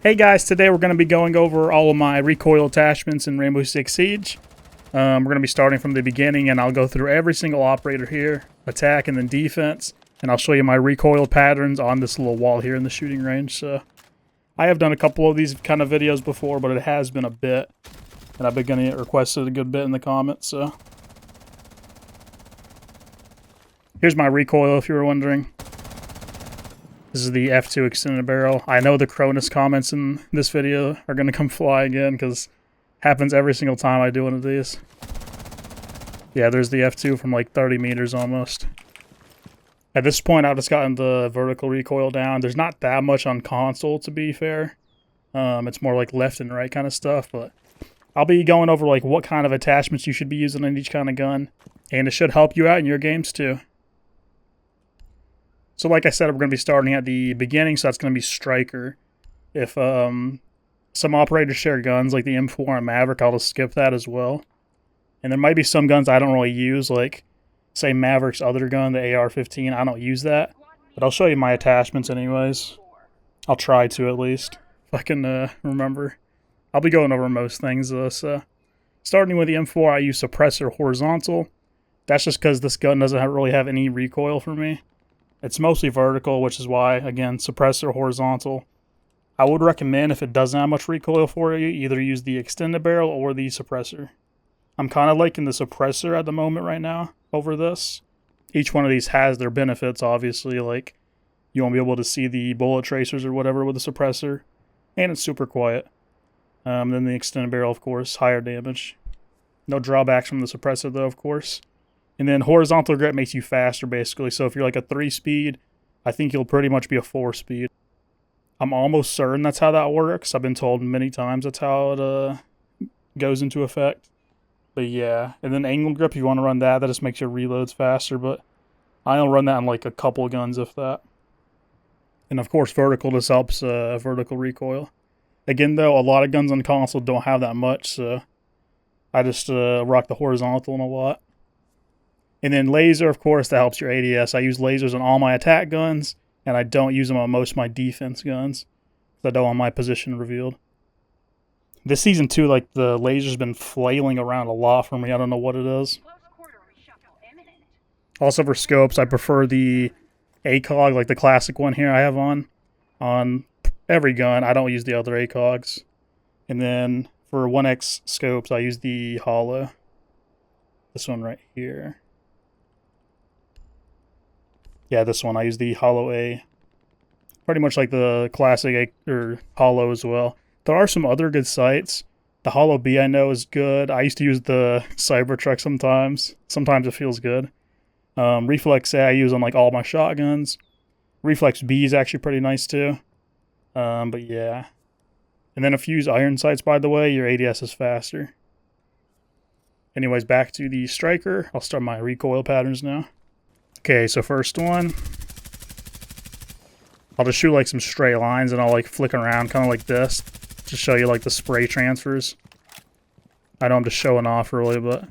Hey guys, today we're going to be going over all of my recoil attachments in Rainbow Six Siege. We're going to be starting from the beginning, and I'll go through every single operator here, attack and then defense, and I'll show you my recoil patterns on this little wall here in the shooting range. So I have done a couple of these kind of videos before, but it has been a bit, and I've been getting it requested a good bit in the comments. So here's my recoil if you were wondering. This is the F2 extended barrel. I know the Cronus comments in this video are going to come fly again because it happens every single time I do one of these. Yeah, there's the F2 from like 30 meters almost. At this point, I've just gotten the vertical recoil down. There's not that much on console, to be fair. It's more like left and right kind of stuff, but I'll be going over like what kind of attachments you should be using in each kind of gun, and it should help you out in your games too. So like I said, we're going to be starting at the beginning, so that's going to be Striker. If some operators share guns like the M4 and Maverick, I'll just skip that as well. And there might be some guns I don't really use, like say Maverick's other gun, the AR-15. I don't use that, but I'll show you my attachments anyways. I'll try to at least, if I can remember. I'll be going over most things though. So starting with the M4, I use suppressor horizontal. That's just because this gun doesn't really have any recoil for me. It's mostly vertical, which is why, again, suppressor horizontal. I would recommend, if it doesn't have much recoil for you, either use the extended barrel or the suppressor. I'm kind of liking the suppressor at the moment right now over this. Each one of these has their benefits, obviously, like you won't be able to see the bullet tracers or whatever with the suppressor, and it's super quiet. Then the extended barrel, of course, higher damage. No drawbacks from the suppressor, though, of course. And then horizontal grip makes you faster, basically. So if you're like a 3-speed, I think you'll pretty much be a 4-speed. I'm almost certain that's how that works. I've been told many times that's how it goes into effect. But yeah. And then angle grip, if you want to run that, that just makes your reloads faster. But I don't run that on like a couple guns, if that. And of course, vertical just helps vertical recoil. Again, though, a lot of guns on console don't have that much. So I just rock the horizontal in a lot. And then laser, of course, that helps your ADS. I use lasers on all my attack guns, and I don't use them on most of my defense guns, because I don't want my position revealed. This season, too, like, the laser's been flailing around a lot for me. I don't know what it is. Also, for scopes, I prefer the ACOG, like the classic one here I have on every gun. I don't use the other ACOGs. And then for 1X scopes, I use the hollow. This one right here. Yeah, this one, I use the Hollow A. Pretty much like the classic A, or Hollow as well. There are some other good sights. The Hollow B I know is good. I used to use the Cybertruck sometimes. Sometimes it feels good. Reflex A I use on like all my shotguns. Reflex B is actually pretty nice too. But yeah. And then if you use iron sights, by the way, your ADS is faster. Anyways, back to the Striker. I'll start my recoil patterns now. Okay, so first one, I'll just shoot like some straight lines and I'll like flick around kind of like this to show you like the spray transfers. I know I'm just showing off really, but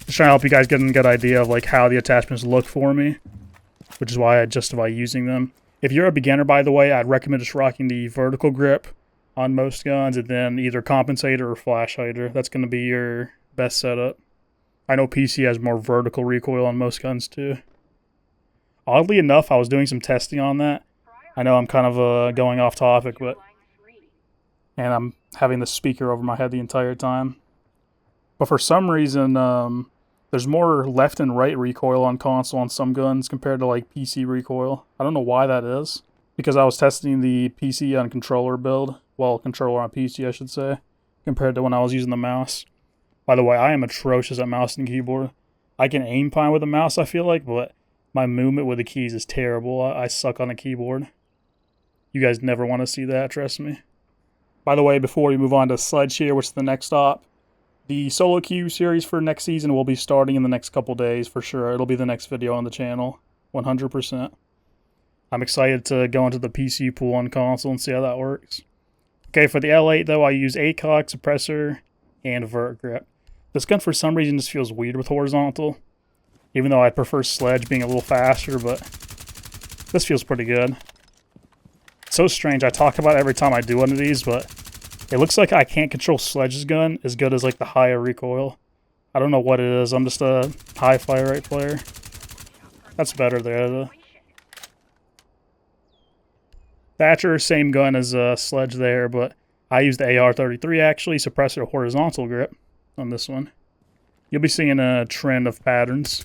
just trying to help you guys get a good idea of like how the attachments look for me, which is why I justify using them. If you're a beginner, by the way, I'd recommend just rocking the vertical grip on most guns and then either compensator or flash hider. That's going to be your best setup. I know PC has more vertical recoil on most guns too. Oddly enough, I was doing some testing on that. I know I'm kind of going off topic, but... And I'm having the speaker over my head the entire time. But for some reason, there's more left and right recoil on console on some guns compared to like PC recoil. I don't know why that is. Because I was testing the PC on controller build. Well, controller on PC, I should say. Compared to when I was using the mouse. By the way, I am atrocious at mouse and keyboard. I can aim fine with a mouse, I feel like, but... my movement with the keys is terrible. I suck on a keyboard. You guys never want to see that, trust me. By the way, before we move on to Sledge here, which is the next stop, the solo queue series for next season will be starting in the next couple days for sure. It'll be the next video on the channel, 100%. I'm excited to go into the PC pool on console and see how that works. Okay, for the L8 though, I use ACOG, suppressor, and vert grip. This gun for some reason just feels weird with horizontal. Even though I prefer Sledge being a little faster, but this feels pretty good. so strange. I talk about it every time I do one of these, but it looks like I can't control Sledge's gun as good as like the higher recoil. I don't know what it is. I'm just a high fire rate player. That's better there though. Thatcher, same gun as Sledge there, but I used the AR-33 actually, suppressor horizontal grip on this one. You'll be seeing a trend of patterns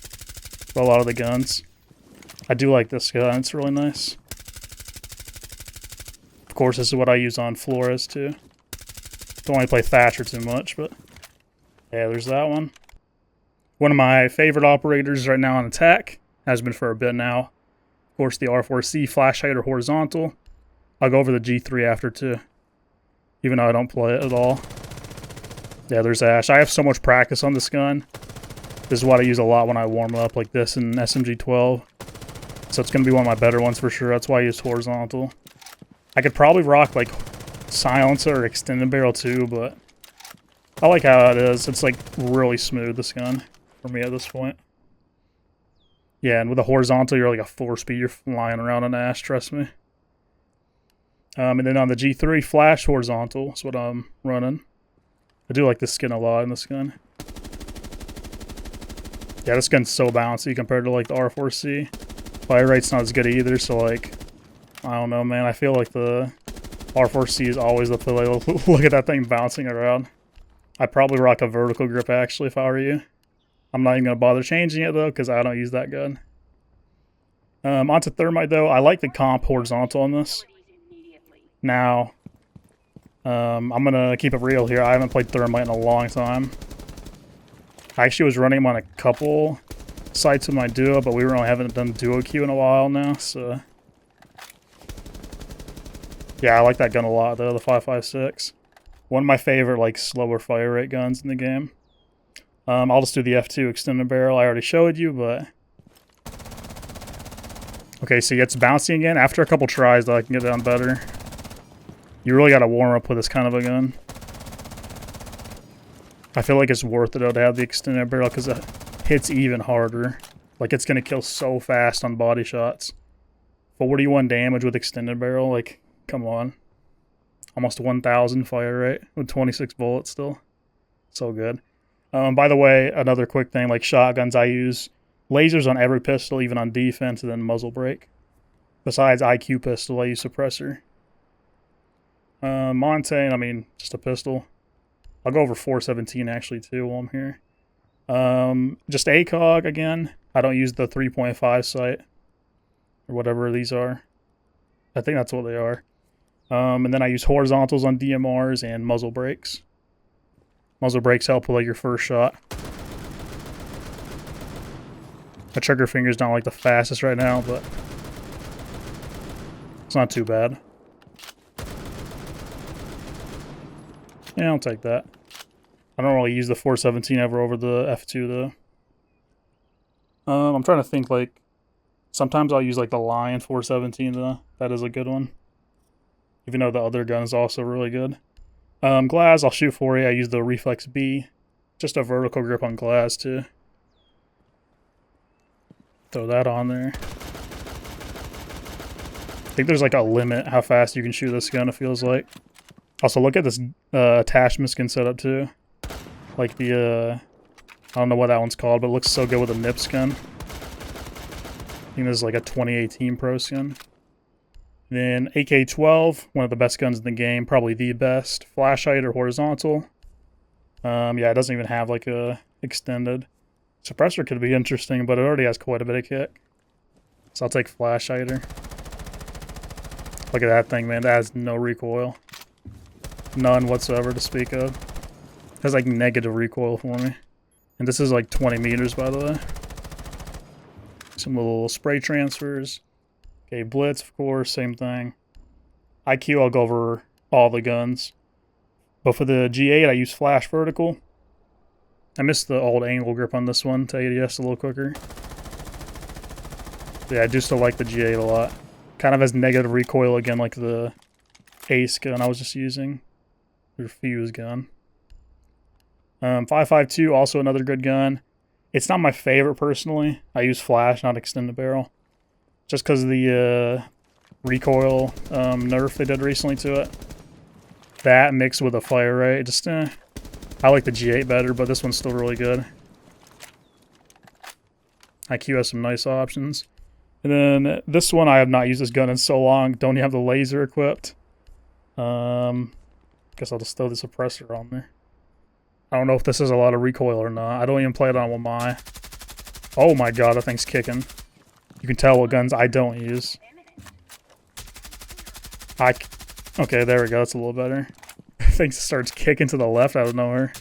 for a lot of the guns. I do like this gun, it's really nice. Of course, this is what I use on Flores too. Don't want to play Thatcher too much, but yeah, there's that one. One of my favorite operators right now on attack, has been for a bit now. Of course, the R4C flash hider horizontal. I'll go over the G3 after too, even though I don't play it at all. Yeah, there's Ash. I have so much practice on this gun. This is what I use a lot when I warm up, like this in SMG-12. So it's going to be one of my better ones for sure. That's why I use horizontal. I could probably rock like silencer or extended barrel too, but I like how it is. It's like really smooth, this gun, for me at this point. Yeah, and with a horizontal, you're like a 4-speed. You're flying around on Ash, trust me. And then on the G3, flash horizontal is what I'm running. I do like this skin a lot in this gun. Yeah, this gun's so bouncy compared to like the R4C. Fire rate's not as good either, so like, I don't know, man. I feel like the R4C is always the play. Look at that thing bouncing around. I'd probably rock a vertical grip actually if I were you. I'm not even going to bother changing it though because I don't use that gun. Onto thermite though. I like the comp horizontal on this. Now, I'm going to keep it real here. I haven't played thermite in a long time. I actually was running them on a couple sites with my duo, but we really haven't done duo queue in a while now, so... Yeah, I like that gun a lot though, the 5.56. One of my favorite, like, slower fire rate guns in the game. I'll just do the F2 extended barrel. I already showed you, but... Okay, so it gets bouncy again. After a couple tries, though, I can get it on better. You really gotta warm up with this kind of a gun. I feel like it's worth it though to have the extended barrel because it hits even harder. Like it's gonna kill so fast on body shots. 41 damage with extended barrel, like, come on. Almost 1,000 fire rate with 26 bullets still. So good. By the way, another quick thing, like shotguns, I use lasers on every pistol, even on defense, and then muzzle brake. Besides IQ pistol, I use suppressor. Montane, I mean, just a pistol. I'll go over 417 actually too while I'm here. Just ACOG again. I don't use the 3.5 sight or whatever these are. I think that's what they are. And then I use horizontals on DMRs and muzzle brakes. Muzzle brakes help with like your first shot. My trigger finger's not like the fastest right now, but it's not too bad. Yeah, I'll take that. I don't really use the 417 ever over the F2 though. I'm trying to think, like, sometimes I'll use like the Lion 417 though. That is a good one. Even though the other gun is also really good. Glass, I'll shoot for you. I use the Reflex B. Just a vertical grip on glass too. Throw that on there. I think there's like a limit how fast you can shoot this gun, it feels like. Also, look at this attachment skin setup too. Like the, I don't know what that one's called, but it looks so good with a nip skin. I think this is like a 2018 Pro skin. Then AK-12, one of the best guns in the game, probably the best. Flash height or horizontal. Yeah, it doesn't even have like a extended. Suppressor could be interesting, but it already has quite a bit of kick. So I'll take flash hider. Look at that thing, man. That has no recoil. None whatsoever to speak of. It has like negative recoil for me. And this is like 20 meters, by the way. Some little spray transfers. Okay, Blitz, of course, same thing. IQ, I'll go over all the guns. But for the G8, I use flash vertical. I missed the old angle grip on this one to ADS a little quicker. Yeah, I do still like the G8 a lot. Kind of has negative recoil again, like the Ace gun I was just using. Or Fuse gun. 5.52, also another good gun. It's not my favorite personally. I use flash, not extended barrel. Just because the recoil nerf they did recently to it. That mixed with a fire rate, just I like the G8 better, but this one's still really good. IQ has some nice options. And then this one, I have not used this gun in so long. Don't even have the laser equipped. Guess I'll just throw the suppressor on there. I don't know if this has a lot of recoil or not. I don't even play it on my. Oh my god, that thing's kicking. You can tell what guns I don't use. Okay, there we go. That's a little better. Thing starts kicking to the left out of nowhere.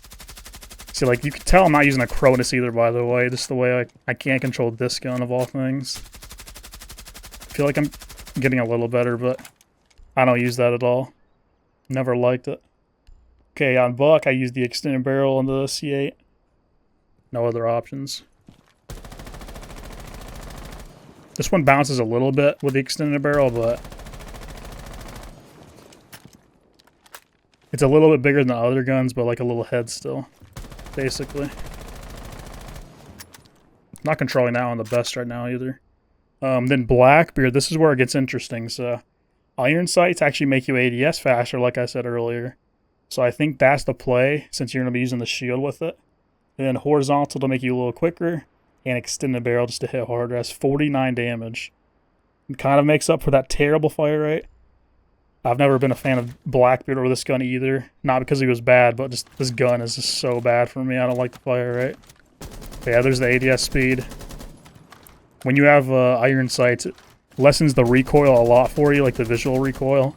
See, like, you can tell I'm not using a Cronus either, by the way. Just the way I can't control this gun of all things. I feel like I'm getting a little better, but I don't use that at all. Never liked it. Okay, on Buck, I use the extended barrel on the C8. No other options. This one bounces a little bit with the extended barrel, but it's a little bit bigger than the other guns, but like a little head still, basically. Not controlling that one the best right now either. Then Blackbeard, this is where it gets interesting. So iron sights actually make you ADS faster, like I said earlier. So I think that's the play, since you're going to be using the shield with it. And then horizontal to make you a little quicker, and extended barrel just to hit harder. Has 49 damage. It kind of makes up for that terrible fire rate. I've never been a fan of Blackbeard or this gun either. Not because he was bad, but just this gun is just so bad for me. I don't like the fire rate. But yeah, there's the ADS speed. When you have iron sights, it lessens the recoil a lot for you, like the visual recoil.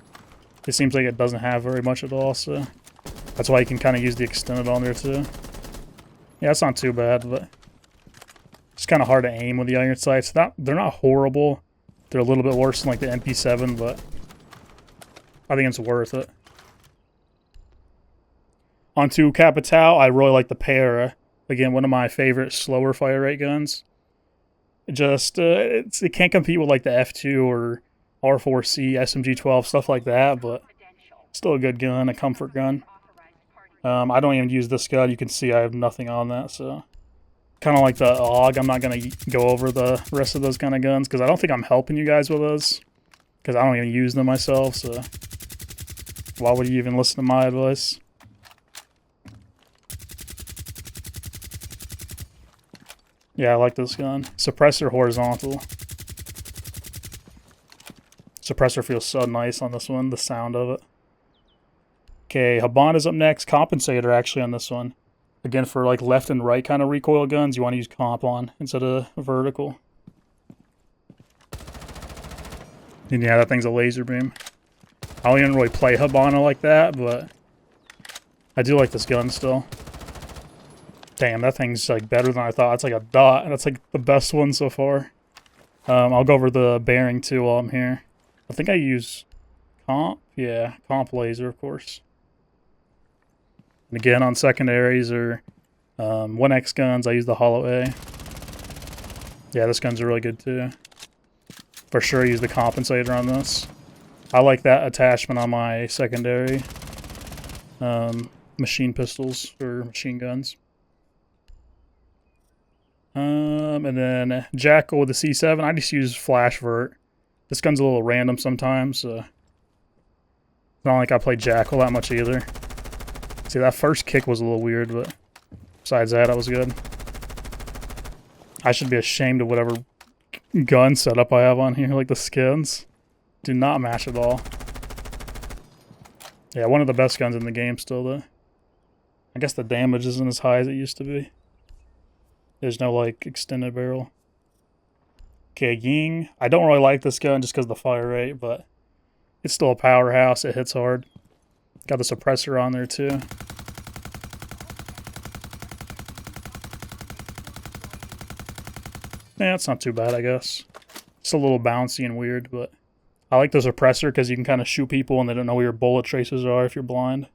It seems like it doesn't have very much at all, so that's why you can kind of use the extended on there too. Yeah, it's not too bad, but it's kind of hard to aim with the iron sights. They're not horrible. They're a little bit worse than like the MP7, but I think it's worth it. Onto Capital, I really like the Para. Again, one of my favorite slower fire rate guns. Just, it can't compete with like the F2 or R4C, SMG-12, stuff like that, but still a good gun, a comfort gun. I don't even use this gun. You can see I have nothing on that, so kind of like the AUG. I'm not going to go over the rest of those kind of guns because I don't think I'm helping you guys with those because I don't even use them myself, so why would you even listen to my advice? Yeah, I like this gun. Suppressor horizontal. Suppressor feels so nice on this one, the sound of it. Okay, Habana's up next. Compensator actually on this one. Again, for like left and right kind of recoil guns, you want to use comp on instead of vertical. And yeah, that thing's a laser beam. I don't even really play Habana like that, but I do like this gun still. Damn, that thing's like better than I thought. It's like a dot, and that's like the best one so far. I'll go over the bearing too while I'm here. I think I use comp. Yeah, comp laser, of course. And again, on secondaries or 1X guns, I use the Hollow A. Yeah, this gun's really good too. For sure, use the compensator on this. I like that attachment on my secondary machine pistols or machine guns. And then Jackal with the C7. I just use flash vert. This gun's a little random sometimes. It's not like I play Jackal that much either. See, that first kick was a little weird, but besides that, it was good. I should be ashamed of whatever gun setup I have on here, like the skins. Do not match at all. Yeah, one of the best guns in the game still, though. I guess the damage isn't as high as it used to be. There's no, like, extended barrel. Okay, Ying. I don't really like this gun just because of the fire rate, but it's still a powerhouse. It hits hard. Got the suppressor on there, too. Yeah, it's not too bad, I guess. It's a little bouncy and weird, but I like the suppressor because you can kind of shoot people and they don't know where your bullet traces are if you're blind.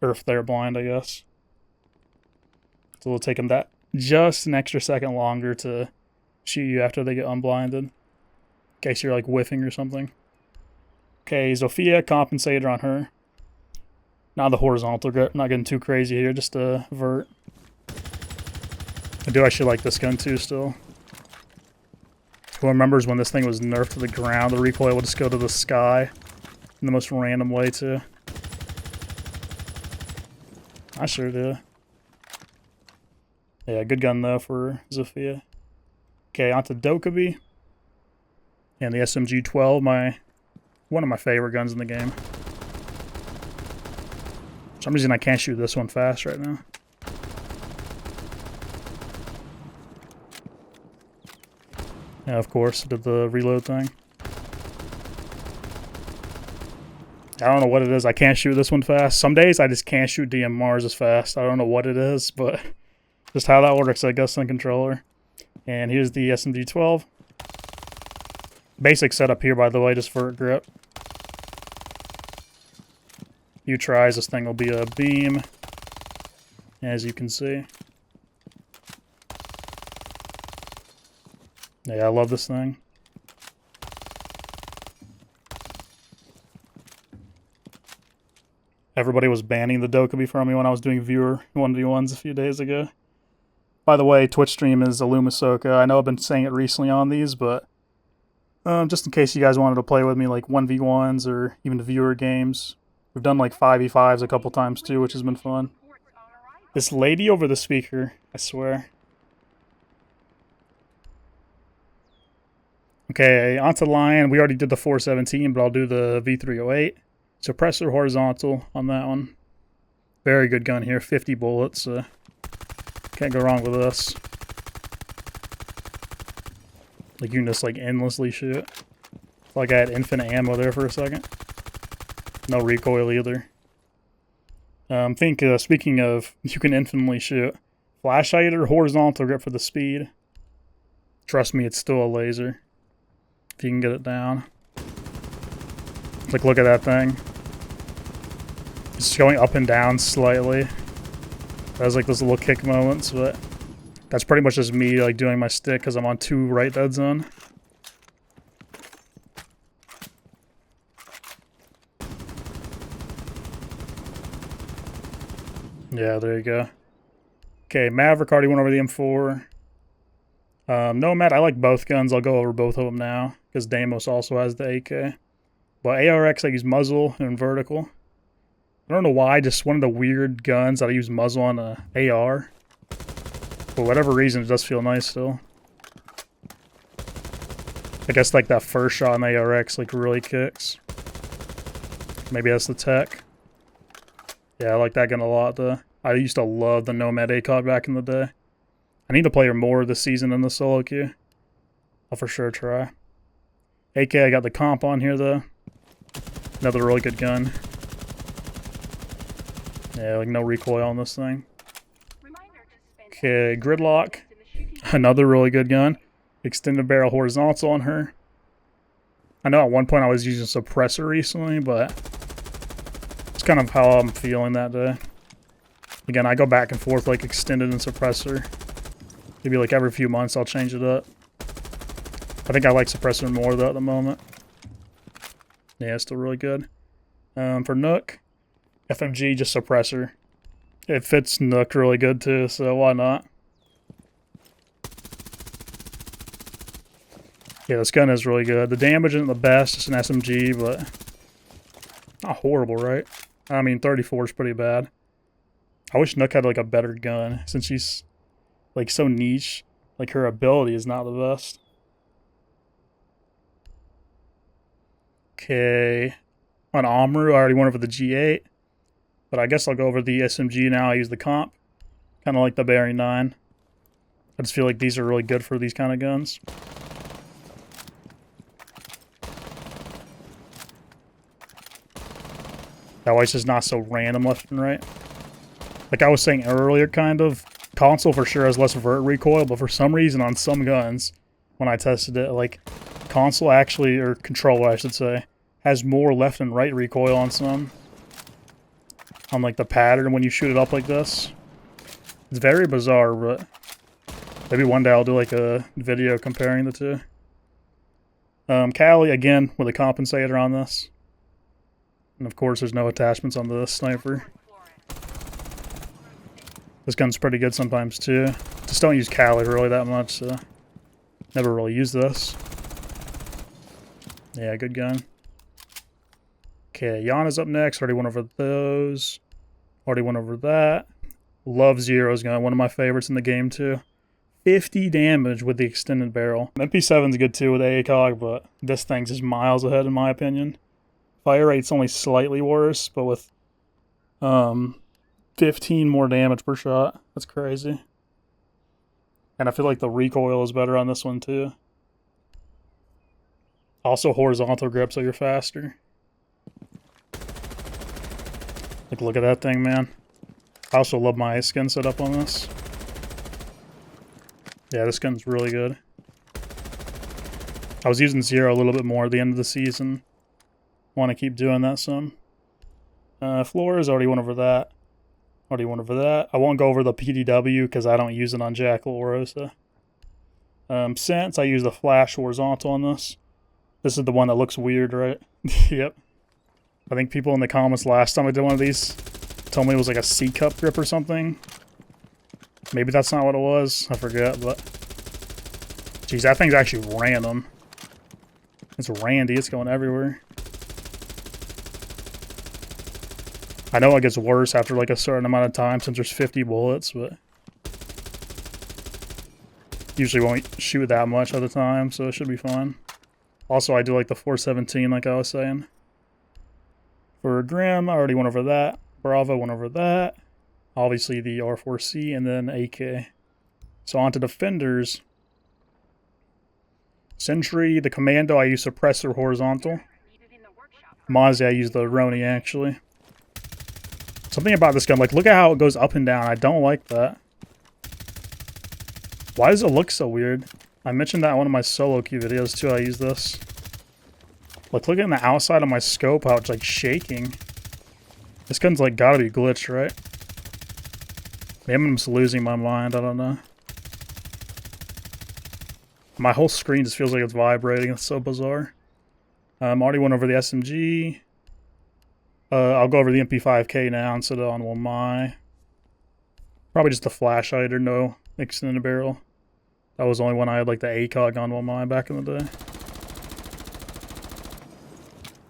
Or if they're blind, I guess. So it'll take them that just an extra second longer to shoot you after they get unblinded. In case you're like whiffing or something. Okay, Zofia, compensator on her. Now the horizontal grip. Not getting too crazy here, just a vert. I do actually like this gun too still. Who remembers when this thing was nerfed to the ground, the recoil would just go to the sky in the most random way too. I sure do. Yeah, good gun though for Zofia. Okay, on to Dokkaebi. And the SMG-12, one of my favorite guns in the game. For some reason I can't shoot this one fast right now. Yeah, of course, did the reload thing. I don't know what it is. I can't shoot this one fast. Some days I just can't shoot DMRs as fast. I don't know what it is, but just how that works, I guess, in controller. And here's the SMG-12. Basic setup here, by the way, just for grip. Few tries, this thing will be a beam, as you can see. Yeah, I love this thing. Everybody was banning the Dokkaebi from me when I was doing viewer 1v1s a few days ago. By the way, Twitch stream is Alumasoka. I know I've been saying it recently on these, but just in case you guys wanted to play with me like 1v1s or even viewer games. We've done like 5v5s a couple times too, which has been fun. This lady over the speaker, I swear. Okay, onto Lion. We already did the 417, but I'll do the V308. Suppressor horizontal on that one. Very good gun here, 50 bullets. Can't go wrong with this. Like you can just like endlessly shoot. Like I had infinite ammo there for a second. No recoil either. Speaking of, you can infinitely shoot. Flashlight or horizontal grip for the speed. Trust me, it's still a laser. If you can get it down. Like, look at that thing. It's going up and down slightly. That has like those little kick moments, but that's pretty much just me like doing my stick because I'm on 2 right dead zone. Yeah, there you go. Okay, Maverick already went over the M4. Nomad, I like both guns. I'll go over both of them now because Deimos also has the AK. But ARX, I use muzzle and vertical. I don't know why, just one of the weird guns that I use muzzle on a AR. For whatever reason, it does feel nice still. I guess like that first shot in ARX like really kicks. Maybe that's the tech. Yeah, I like that gun a lot though. I used to love the Nomad ACOG back in the day. I need to play her more this season in the solo queue. I'll for sure try. AK, I got the comp on here though. Another really good gun. Yeah, like no recoil on this thing. Okay, Gridlock. Another really good gun. Extended barrel horizontal on her. I know at one point I was using suppressor recently, but it's kind of how I'm feeling that day. Again, I go back and forth like extended and suppressor. Maybe like every few months I'll change it up. I think I like suppressor more though at the moment. Yeah, it's still really good. For Nook, FMG, just suppressor. It fits Nook really good too, so why not? Yeah, this gun is really good. The damage isn't the best, it's an SMG, but not horrible, right? I mean, 34 is pretty bad. I wish Nook had like a better gun, since she's like so niche. Like her ability is not the best. Okay. On Omru, I already went over the G8. But I guess I'll go over the SMG now. I use the comp. Kind of like the Barry 9. I just feel like these are really good for these kind of guns. That way it's just not so random left and right. Like I was saying earlier, kind of, console for sure has less vert recoil, but for some reason on some guns, when I tested it, like console actually, or controller I should say, has more left and right recoil on some. On like the pattern when you shoot it up like this. It's very bizarre, but maybe one day I'll do like a video comparing the two. Cali, again, with a compensator on this. And of course there's no attachments on the sniper. This gun's pretty good sometimes too. Just don't use Cali really that much, so never really use this. Yeah, good gun. Okay, Yana's up next. Already went over those. Already went over that. Love Zero's gun. One of my favorites in the game, too. 50 damage with the extended barrel. MP7's good, too, with ACOG, but this thing's just miles ahead, in my opinion. Fire rate's only slightly worse, but with 15 more damage per shot. That's crazy. And I feel like the recoil is better on this one, too. Also horizontal grip, so you're faster. Like, look at that thing, man. I also love my ice skin setup on this. Yeah, this gun's really good. I was using Zero a little bit more at the end of the season. Want to keep doing that some. Floors, already went over that. Already went over that. I won't go over the PDW because I don't use it on Jackal or Rosa. Since I use the flash horizontal on this. This is the one that looks weird, right? Yep. I think people in the comments last time I did one of these told me it was like a C-cup grip or something. Maybe that's not what it was. I forget, but... Jeez, that thing's actually random. It's randy. It's going everywhere. I know it gets worse after like a certain amount of time since there's 50 bullets, but... Usually won't shoot that much at a time, so it should be fine. Also, I do like the 417, like I was saying. For Grim, I already went over that. Bravo went over that. Obviously the R4C, and then AK. So on to Defenders. Sentry, the Commando, I use Suppressor horizontal. Mozzie, I use the Roni, actually. Something about this gun, like, look at how it goes up and down. I don't like that. Why does it look so weird? I mentioned that in one of my solo queue videos, too. I use this. Like, look at the outside of my scope, how it's, like, shaking. This gun's, like, gotta be glitched, right? Maybe I'm just losing my mind. I don't know. My whole screen just feels like it's vibrating. It's so bizarre. Already went over the SMG. I'll go over the MP5K now instead of on my. Probably just a flash hider, no extended barrel. That was the only one I had like the ACOG on my back in the day.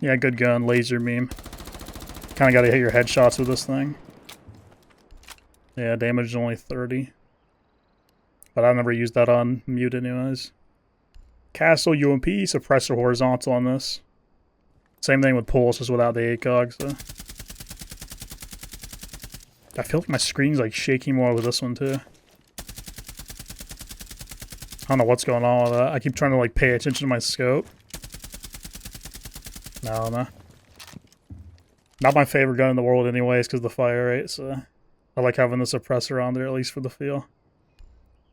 Yeah, good gun, laser beam. Kind of got to hit your headshots with this thing. Yeah, damage is only 30. But I never used that on mute anyways. Castle UMP, suppressor horizontal on this. Same thing with pulse, just without the ACOG, so. I feel like my screen's like shaking more with this one too. I don't know what's going on with that. I keep trying to like pay attention to my scope. No. Not my favorite gun in the world anyways because of the fire rate, so. I like having the suppressor on there, at least for the feel.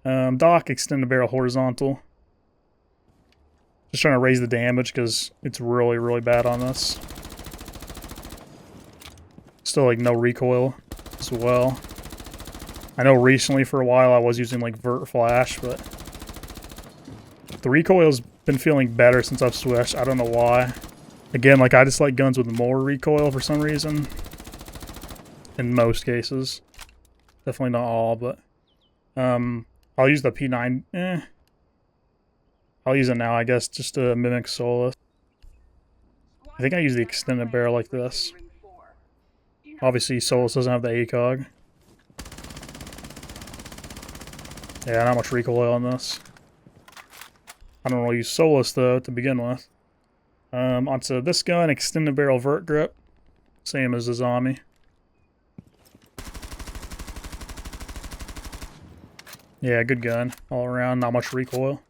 Dock, extended barrel horizontal. Just trying to raise the damage because it's really, really bad on this. Still like no recoil as well. I know recently for a while I was using like vert flash, but the recoil's been feeling better since I've switched. I don't know why. Again, like I just like guns with more recoil for some reason. In most cases. Definitely not all, but I'll use the P9. I'll use it now, I guess, just to mimic Solus. I think I use the extended barrel like this. Obviously, Solus doesn't have the ACOG. Yeah, not much recoil on this. I don't really use Solus, though, to begin with. Onto this gun, extended barrel vert grip. Same as the zombie. Yeah, good gun. All around, not much recoil.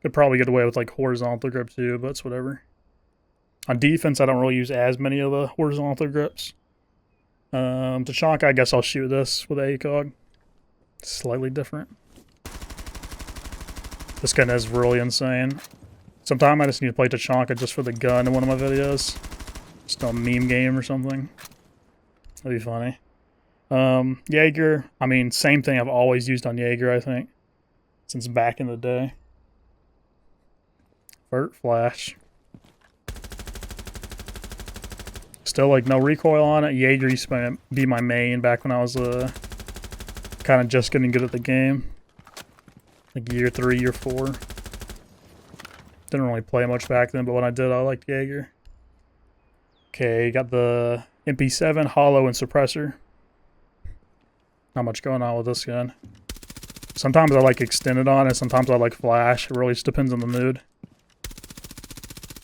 Could probably get away with like horizontal grip too, but it's whatever. On defense, I don't really use as many of the horizontal grips. Tachanka, I guess I'll shoot this with ACOG. Slightly different. This gun is really insane. Sometime I just need to play Tachanka just for the gun in one of my videos. Just a meme game or something. That'd be funny. Jaeger, I mean, same thing I've always used on Jaeger, I think. Since back in the day. Vert flash. Still, like, no recoil on it. Jaeger used to be my main back when I was, kind of just getting good at the game. Like, year 3, year 4. Didn't really play much back then, but when I did, I liked Jaeger. Okay, got the MP7, hollow, and suppressor. Not much going on with this gun. Sometimes I like extended on it, sometimes I like flash. It really just depends on the mood.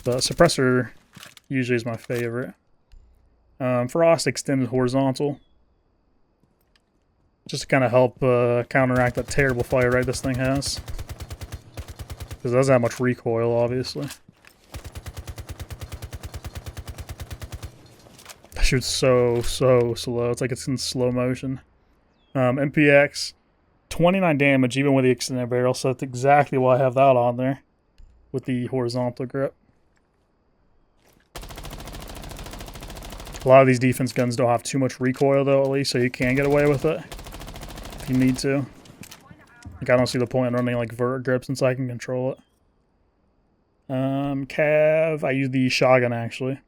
The suppressor usually is my favorite. Frost extended horizontal. Just to kind of help counteract that terrible fire rate this thing has. Because it doesn't have much recoil, obviously. That shoots so slow. It's like it's in slow motion. MPX, 29 damage even with the extended barrel, so that's exactly why I have that on there. With the horizontal grip. A lot of these defense guns don't have too much recoil though, at least, so you can get away with it. If you need to. Like, I don't see the point in running like vert grip since I can control it. Cav, I use the shotgun actually.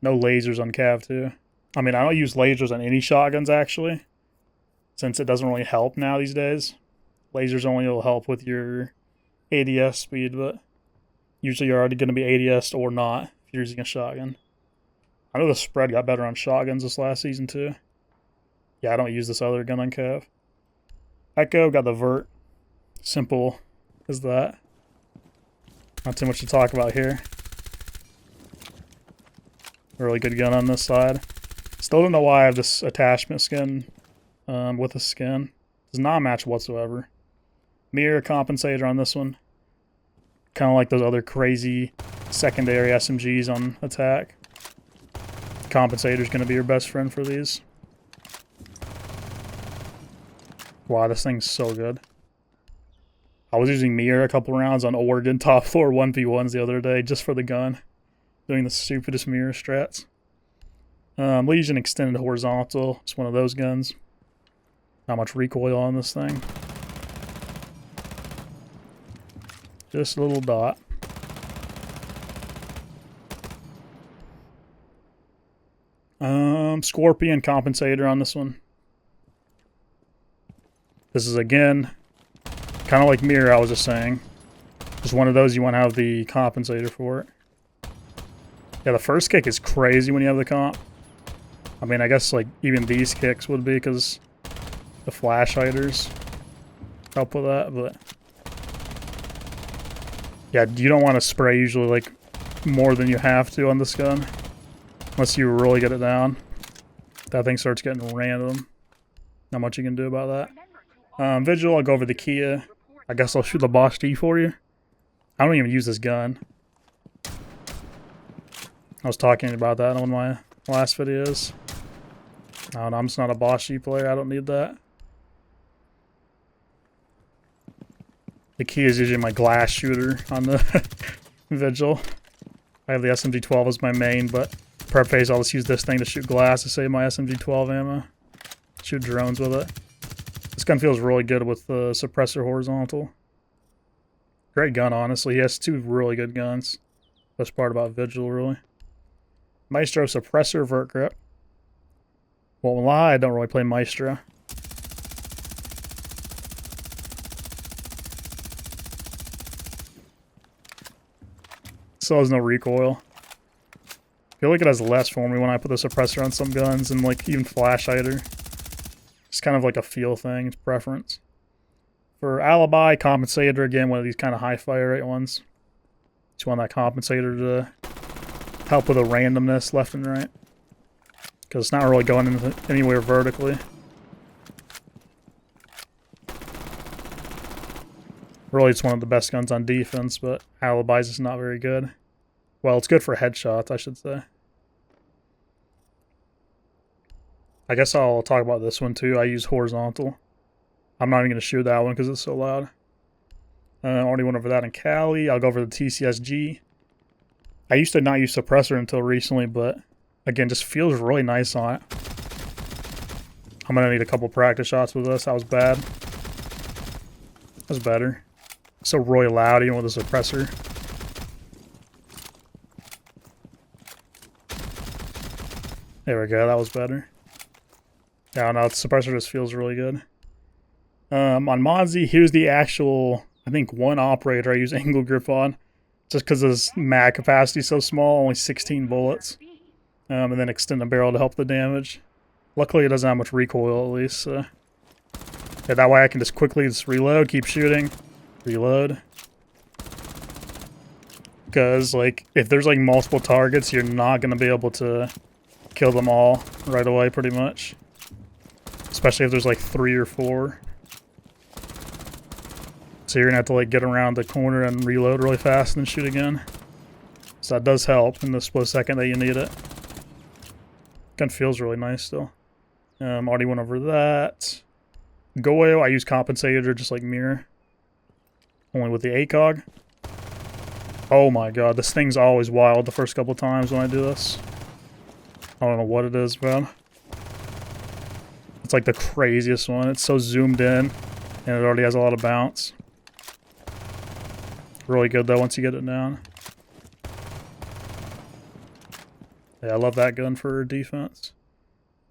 No lasers on Cav too. I mean, I don't use lasers on any shotguns actually, since it doesn't really help now these days. Lasers only will help with your ADS speed, but usually you're already going to be ADS or not if you're using a shotgun. I know the spread got better on shotguns this last season too. Yeah, I don't use this other gun on Cav. Echo, got the vert. Simple as that. Not too much to talk about here. Really good gun on this side. Still don't know why I have this attachment skin with the skin. Does not match whatsoever. Mirror compensator on this one. Kind of like those other crazy secondary SMGs on attack. Compensator is going to be your best friend for these. Wow, this thing's so good. I was using mirror a couple rounds on Oregon top floor 1v1s the other day just for the gun. Doing the stupidest mirror strats. Legion extended horizontal. It's one of those guns. Not much recoil on this thing. Just a little dot. Scorpion compensator on this one. This is again kind of like mirror, I was just saying. Just one of those you want to have the compensator for it. Yeah, the first kick is crazy when you have the comp. I mean, I guess like even these kicks would be because the flash hiders help with that, but yeah, you don't want to spray usually like more than you have to on this gun. Unless you really get it down. That thing starts getting random. Not much you can do about that. Vigil, I'll go over the Kia. I guess I'll shoot the Boss G for you. I don't even use this gun. I was talking about that on one of my last videos. I don't know, I'm just not a Boss G player. I don't need that. The Kia is usually my glass shooter on the Vigil. I have the SMG-12 as my main, but prep phase I'll just use this thing to shoot glass to save my SMG-12 ammo. Shoot drones with it. This gun feels really good with the suppressor horizontal. Great gun, honestly. He has two really good guns. Best part about Vigil, really. Maestro suppressor vert grip. Won't lie, I don't really play Maestro. Still has no recoil. I feel like it has less for me when I put the suppressor on some guns and like even flash hider. It's kind of like a feel thing, it's preference. For alibi, compensator, again, one of these kind of high fire rate ones. Just want that compensator to help with the randomness left and right. Because it's not really going anywhere vertically. Really, it's one of the best guns on defense, but Alibi's is not very good. Well, it's good for headshots, I should say. I guess I'll talk about this one too. I use horizontal. I'm not even going to shoot that one because it's so loud. I already went over that in Cali. I'll go over the TCSG. I used to not use suppressor until recently, but again, just feels really nice on it. I'm going to need a couple practice shots with this. That was bad. That was better. So really loud even with a suppressor. There we go, that was better. Yeah, no, the suppressor just feels really good. On Monzi, here's the actual, I think, one operator I use angle grip on. just because this mag capacity is so small, only 16 bullets. And then extend the barrel to help the damage. Luckily, it doesn't have much recoil, at least. So. Yeah, that way I can just quickly reload, keep shooting, reload. Because, like, if there's, like, multiple targets, you're not going to be able to kill them all right away, pretty much. Especially if there's, like, 3 or 4. So you're going to have to, like, get around the corner and reload really fast and then shoot again. So that does help in the split second that you need it. Gun feels really nice still. Already went over that. Goyo, I use compensator just like mirror. Only with the ACOG. Oh my god, this thing's always wild the first couple times when I do this. I don't know what it is, man. It's like the craziest one. It's so zoomed in, and it already has a lot of bounce. Really good though once you get it down. Yeah, I love that gun for defense.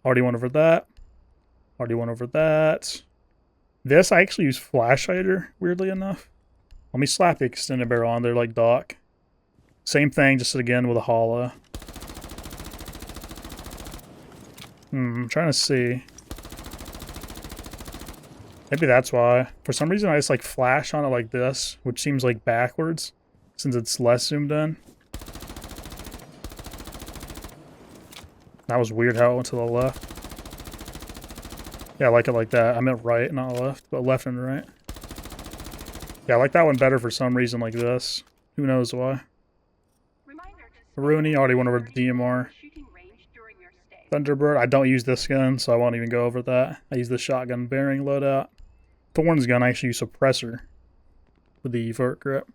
Already went over that. Already went over that. This, I actually use flash hider, weirdly enough. Let me slap the extended barrel on there like Doc. Same thing, just again with a hollow. I'm trying to see. Maybe that's why. For some reason, I just like flash on it like this, which seems like backwards, since it's less zoomed in. That was weird how it went to the left. Yeah, I like it like that. I meant right, not left, but left and right. Yeah, I like that one better for some reason like this. Who knows why. Rooney, already went over the DMR. Thunderbird, I don't use this gun, so I won't even go over that. I use the shotgun bearing loadout. Thorn's gun, I actually use suppressor with the vert grip.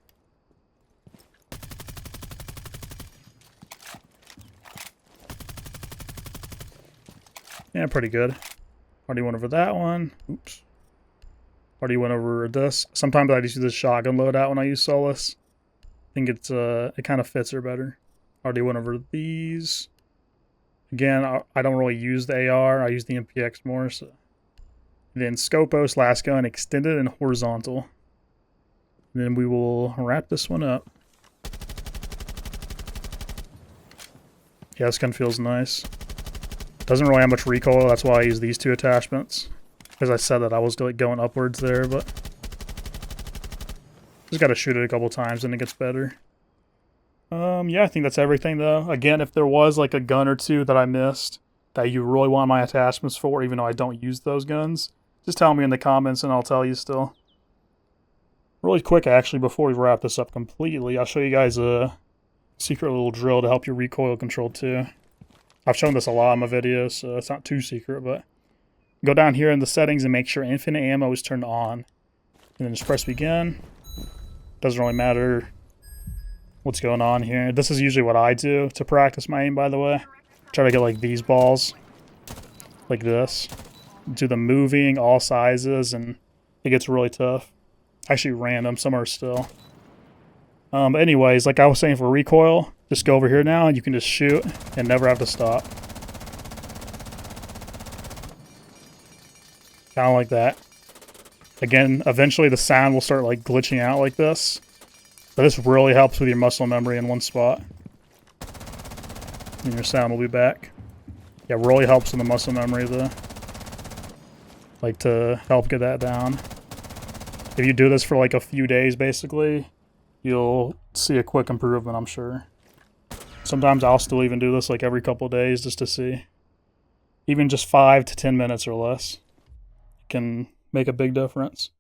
Yeah, pretty good. Already went over that one. Oops. Already went over this. Sometimes I just use the shotgun loadout when I use Solus. I think it's it kind of fits her better. Already went over these. Again, I don't really use the AR. I use the MPX more. So. Then Scopos, last gun, extended and horizontal. And then we will wrap this one up. Yeah, this gun feels nice. Doesn't really have much recoil, that's why I use these two attachments. Because I said that I was going upwards there, but... Just gotta shoot it a couple times and it gets better. Yeah, I think that's everything though. Again, if there was like a gun or two that I missed, that you really want my attachments for, even though I don't use those guns, just tell me in the comments and I'll tell you still. Really quick actually, before we wrap this up completely, I'll show you guys a secret little drill to help your recoil control too. I've shown this a lot in my videos, so it's not too secret, but go down here in the settings and make sure infinite ammo is turned on. And then just press begin. Doesn't really matter what's going on here. This is usually what I do to practice my aim, by the way. Try to get like these balls. Like this. Do the moving, all sizes, and it gets really tough. Actually random, some are still. But anyways, like I was saying for recoil, just go over here now and you can just shoot and never have to stop. Kind of like that. Again, eventually the sound will start like glitching out like this. But this really helps with your muscle memory in one spot. And your sound will be back. Yeah, really helps in the muscle memory though. Like to help get that down. If you do this for like a few days basically, you'll see a quick improvement, I'm sure. Sometimes I'll still even do this like every couple of days just to see. Even just 5 to 10 minutes or less can make a big difference.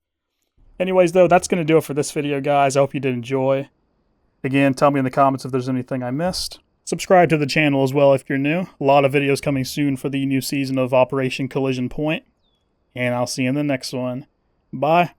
Anyways, though, that's going to do it for this video, guys. I hope you did enjoy. Again, tell me in the comments if there's anything I missed. Subscribe to the channel as well if you're new. A lot of videos coming soon for the new season of Operation Collision Point. And I'll see you in the next one. Bye.